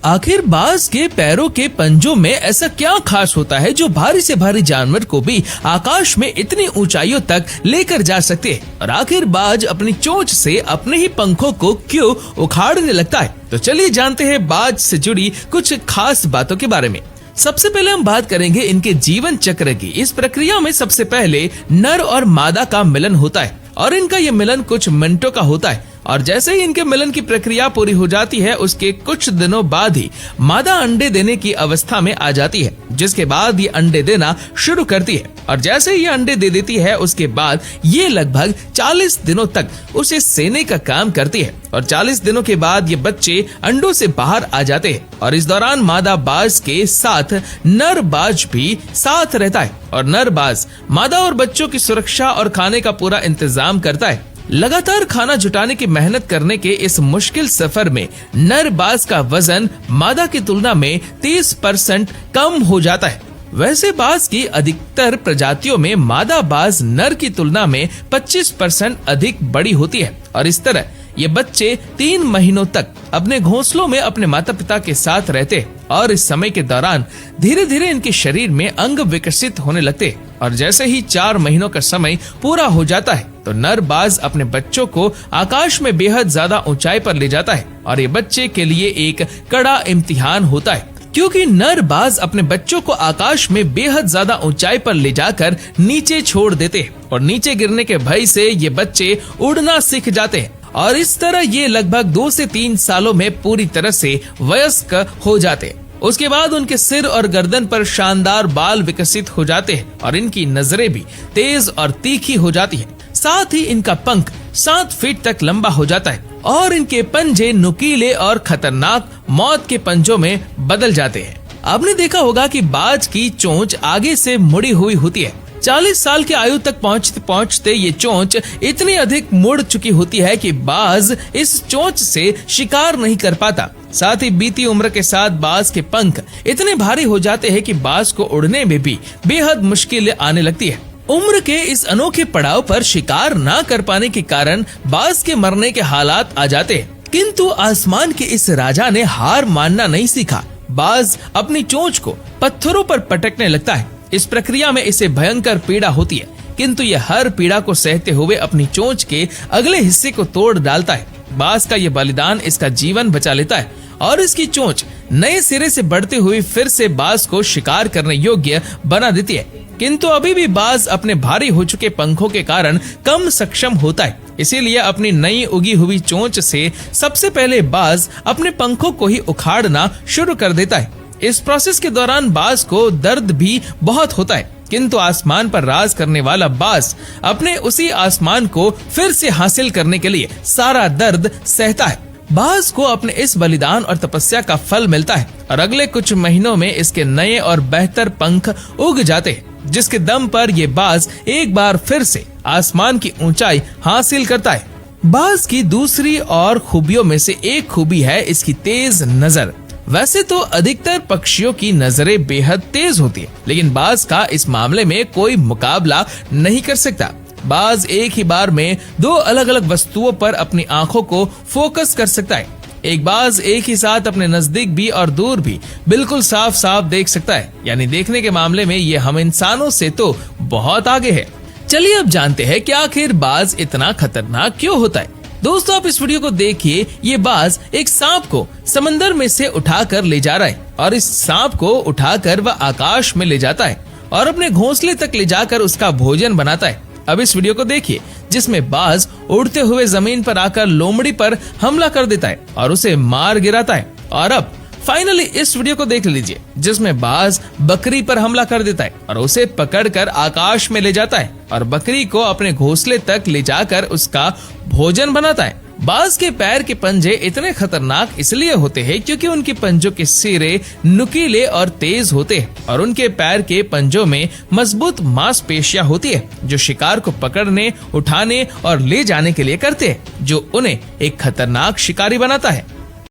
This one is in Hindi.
आखिर बाज के पैरों के पंजों में ऐसा क्या खास होता है जो भारी से भारी जानवर को भी आकाश में इतनी ऊंचाइयों तक लेकर जा सकते हैं? और आखिर बाज अपनी चोंच से अपने ही पंखों को क्यों उखाड़ने लगता है? तो चलिए जानते हैं बाज से जुड़ी कुछ खास बातों के बारे में। सबसे पहले हम बात करेंगे इनके जीवन चक्र की। इस प्रक्रिया में सबसे पहले नर और मादा का मिलन होता है और इनका ये मिलन कुछ मिनटों का होता है और जैसे ही इनके मिलन की प्रक्रिया पूरी हो जाती है उसके कुछ दिनों बाद ही मादा अंडे देने की अवस्था में आ जाती है, जिसके बाद ये अंडे देना शुरू करती है और जैसे ये अंडे दे देती है उसके बाद ये लगभग 40 दिनों तक उसे सेने का काम करती है और 40 दिनों के बाद ये बच्चे अंडों से बाहर आ जाते हैं और इस दौरान मादा बाज के साथ नर बाज भी साथ रहता है और नर बाज मादा और बच्चों की सुरक्षा और खाने का पूरा इंतजाम करता है। लगातार खाना जुटाने की मेहनत करने के इस मुश्किल सफर में नर बाज का वजन मादा की तुलना में 30% कम हो जाता है। वैसे बाज की अधिकतर प्रजातियों में मादा बाज नर की तुलना में 25% अधिक बड़ी होती है और इस तरह ये बच्चे 3 महीनों तक अपने घोंसलों में अपने माता पिता के साथ रहते और इस समय के दौरान धीरे धीरे इनके शरीर में अंग विकसित होने लगते और जैसे ही 4 महीनों का समय पूरा हो जाता है तो नर बाज अपने बच्चों को आकाश में बेहद ज्यादा ऊंचाई पर ले जाता है और ये बच्चे के लिए एक कड़ा इम्तिहान होता है, क्योंकि नर बाज अपने बच्चों को आकाश में बेहद ज्यादा ऊंचाई पर ले जाकर नीचे छोड़ देते हैं और नीचे गिरने के भय से ये बच्चे उड़ना सीख जाते हैं और इस तरह ये लगभग 2 से 3 सालों में पूरी तरह से वयस्क हो जाते हैं। उसके बाद उनके सिर और गर्दन पर शानदार बाल विकसित हो जाते हैं और इनकी नजरें भी तेज और तीखी हो जाती हैं। साथ ही इनका पंख 7 फीट तक लंबा हो जाता है और इनके पंजे नुकीले और खतरनाक मौत के पंजों में बदल जाते हैं। आपने देखा होगा कि बाज की चोंच आगे से मुड़ी हुई होती है। 40 साल की आयु तक पहुंचते पहुंचते ये चोंच इतनी अधिक मुड़ चुकी होती है कि बाज इस चोंच से शिकार नहीं कर पाता। साथ ही बीती उम्र के साथ बाज के पंख इतने भारी हो जाते हैं कि बाज को उड़ने में भी बेहद मुश्किल आने लगती है। उम्र के इस अनोखे पड़ाव पर शिकार न कर पाने के कारण बाज के मरने के हालात आ जाते हैं, किंतु आसमान के इस राजा ने हार मानना नहीं सीखा। बाज अपनी चोंच को पत्थरों पर पटकने लगता है। इस प्रक्रिया में इसे भयंकर पीड़ा होती है, किंतु यह हर पीड़ा को सहते हुए अपनी चोंच के अगले हिस्से को तोड़ डालता है। बाज का यह बलिदान इसका जीवन बचा लेता है और इसकी चोंच नए सिरे से बढ़ती हुई फिर से बाज को शिकार करने योग्य बना देती है, किंतु अभी भी बाज अपने भारी हो चुके पंखों के कारण कम सक्षम होता है। इसीलिए अपनी नई उगी हुई चोंच से सबसे पहले बाज अपने पंखों को ही उखाड़ना शुरू कर देता है। इस प्रोसेस के दौरान बाज को दर्द भी बहुत होता है, किंतु आसमान पर राज करने वाला बाज अपने उसी आसमान को फिर से हासिल करने के लिए सारा दर्द सहता है। बाज को अपने इस बलिदान और तपस्या का फल मिलता है और अगले कुछ महीनों में इसके नए और बेहतर पंख उग जाते हैं, जिसके दम पर ये बाज एक बार फिर से आसमान की ऊंचाई हासिल करता है। बाज की दूसरी और खूबियों में से एक खूबी है इसकी तेज नजर। वैसे तो अधिकतर पक्षियों की नजरें बेहद तेज होती है, लेकिन बाज का इस मामले में कोई मुकाबला नहीं कर सकता। बाज एक ही बार में 2 अलग अलग वस्तुओं पर अपनी आंखों को फोकस कर सकता है। एक बाज एक ही साथ अपने नजदीक भी और दूर भी बिल्कुल साफ साफ देख सकता है, यानी देखने के मामले में ये हम इंसानों से तो बहुत आगे है। चलिए अब जानते हैं कि आखिर बाज इतना खतरनाक क्यों होता है। दोस्तों आप इस वीडियो को देखिए। ये बाज एक सांप को समंदर में से उठाकर ले जा रहा है और इस सांप को उठाकर वह आकाश में ले जाता है और अपने घोंसले तक ले जाकर उसका भोजन बनाता है। अब इस वीडियो को देखिए जिसमें बाज उड़ते हुए जमीन पर आकर लोमड़ी पर हमला कर देता है और उसे मार गिराता है। और अब फाइनली इस वीडियो को देख लीजिए जिसमें बाज बकरी पर हमला कर देता है और उसे पकड़कर आकाश में ले जाता है और बकरी को अपने घोंसले तक ले जाकर उसका भोजन बनाता है। बाज के पैर के पंजे इतने खतरनाक इसलिए होते हैं क्योंकि उनके पंजों के सिरे नुकीले और तेज होते हैं और उनके पैर के पंजों में मजबूत मांसपेशियां होती है जो शिकार को पकड़ने, उठाने और ले जाने के लिए करते हैं, जो उन्हें एक खतरनाक शिकारी बनाता है।